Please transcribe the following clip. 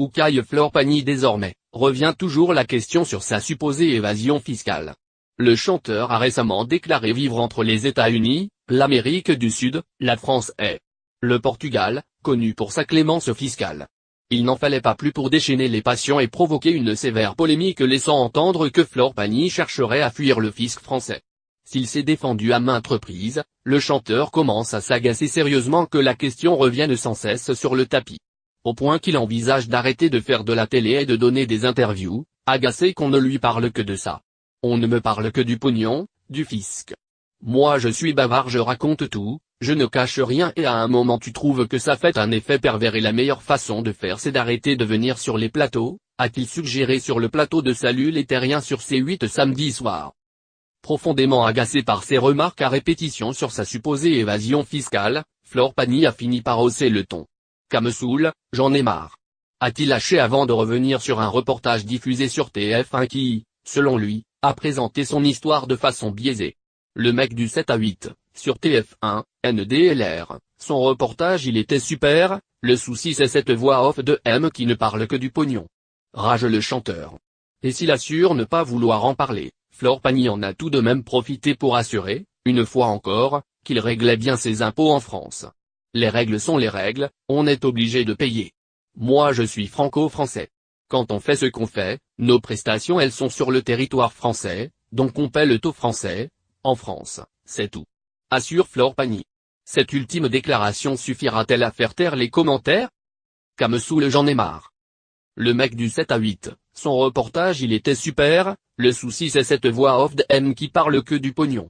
Où caille Flore Pagny désormais, revient toujours la question sur sa supposée évasion fiscale. Le chanteur a récemment déclaré vivre entre les États-Unis, l'Amérique du Sud, la France et le Portugal, connu pour sa clémence fiscale. Il n'en fallait pas plus pour déchaîner les passions et provoquer une sévère polémique laissant entendre que Flore Pagny chercherait à fuir le fisc français. S'il s'est défendu à maintes reprises, le chanteur commence à s'agacer sérieusement que la question revienne sans cesse sur le tapis. Au point qu'il envisage d'arrêter de faire de la télé et de donner des interviews, agacé qu'on ne lui parle que de ça. On ne me parle que du pognon, du fisc. Moi je suis bavard, je raconte tout, je ne cache rien et à un moment tu trouves que ça fait un effet pervers et la meilleure façon de faire c'est d'arrêter de venir sur les plateaux, a-t-il suggéré sur le plateau de Salut les Terriens sur C8 samedi soir. Profondément agacé par ces remarques à répétition sur sa supposée évasion fiscale, Flore Pagny a fini par hausser le ton. Ça me saoule, j'en ai marre. A-t-il lâché avant de revenir sur un reportage diffusé sur TF1 qui, selon lui, a présenté son histoire de façon biaisée. Le mec du 7 à 8, sur TF1, NDLR, son reportage il était super, le souci c'est cette voix off de M qui ne parle que du pognon. Rage le chanteur. Et s'il assure ne pas vouloir en parler, Flore Pagny en a tout de même profité pour assurer, une fois encore, qu'il réglait bien ses impôts en France. Les règles sont les règles, on est obligé de payer. Moi je suis franco-français. Quand on fait ce qu'on fait, nos prestations elles sont sur le territoire français, donc on paie le taux français, en France, c'est tout. Assure Flore Pagny. Cette ultime déclaration suffira-t-elle à faire taire les commentaires? Ça me saoule, j'en ai marre. Le mec du 7 à 8, son reportage il était super, le souci c'est cette voix off de M qui parle que du pognon.